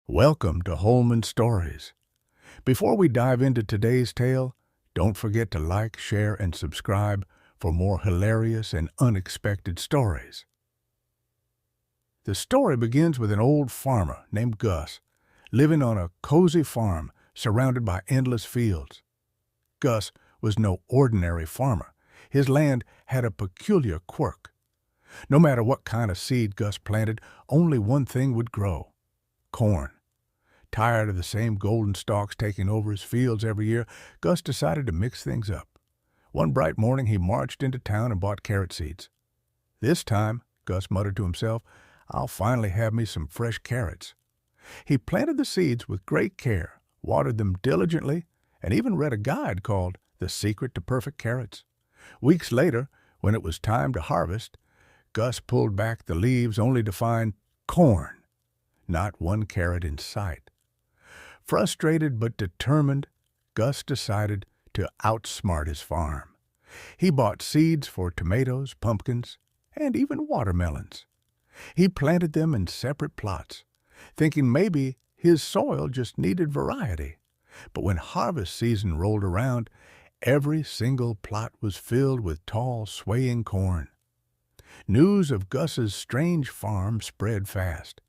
Welcome to Holman Stories. Before we dive into today's tale, don't forget to like, share, and subscribe for more hilarious and unexpected stories. The story begins with an old farmer named Gus, living on a cozy farm surrounded by endless fields. Gus was no ordinary farmer. His land had a peculiar quirk. No matter what kind of seed Gus planted, only one thing would grow: corn. Tired of the same golden stalks taking over his fields every year, Gus decided to mix things up. One bright morning he marched into town and bought carrot seeds. This time, Gus muttered to himself, I'll finally have me some fresh carrots. He planted the seeds with great care, watered them diligently, and even read a guide called The Secret to Perfect Carrots. Weeks later, when it was time to harvest, Gus pulled back the leaves only to find corn, not one carrot in sight. Frustrated but determined, Gus decided to outsmart his farm. He bought seeds for tomatoes, pumpkins, and even watermelons. He planted them in separate plots, thinking maybe his soil just needed variety. But when harvest season rolled around, every single plot was filled with tall, swaying corn. News of Gus's strange farm spread fast.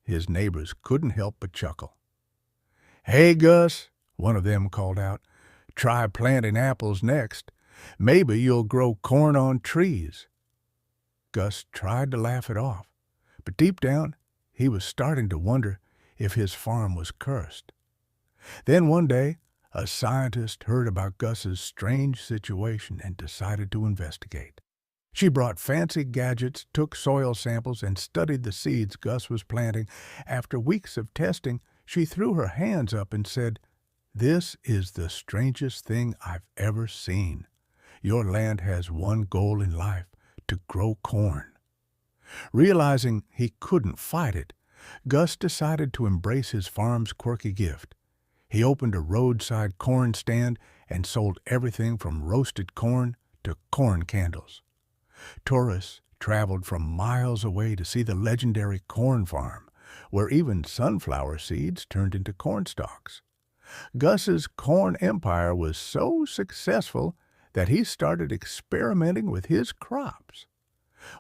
His neighbors couldn't help but chuckle. "Hey, Gus," one of them called out, "try planting apples next. Maybe you'll grow corn on trees." Gus tried to laugh it off, but deep down he was starting to wonder if his farm was cursed. Then one day, a scientist heard about Gus's strange situation and decided to investigate. She brought fancy gadgets, took soil samples, and studied the seeds Gus was planting. After weeks of testing, she threw her hands up and said, "This is the strangest thing I've ever seen. Your land has one goal in life: to grow corn." Realizing he couldn't fight it, Gus decided to embrace his farm's quirky gift. He opened a roadside corn stand and sold everything from roasted corn to corn candles. Tourists traveled from miles away to see the legendary corn farm, where even sunflower seeds turned into corn stalks. Gus's corn empire was so successful that he started experimenting with his crops.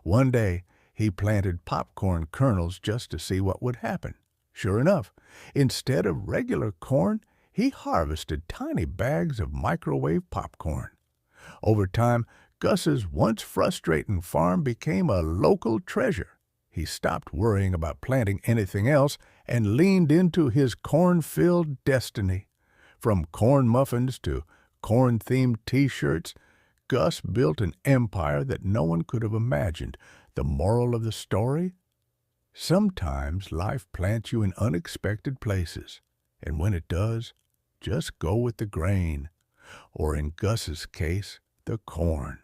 One day, he planted popcorn kernels just to see what would happen. Sure enough, instead of regular corn, he harvested tiny bags of microwave popcorn. Over time, Gus's once frustrating farm became a local treasure. He stopped worrying about planting anything else and leaned into his corn-filled destiny. From corn muffins to corn-themed T-shirts, Gus built an empire that no one could have imagined. The moral of the story? Sometimes life plants you in unexpected places, and when it does, just go with the grain, or in Gus's case, the corn.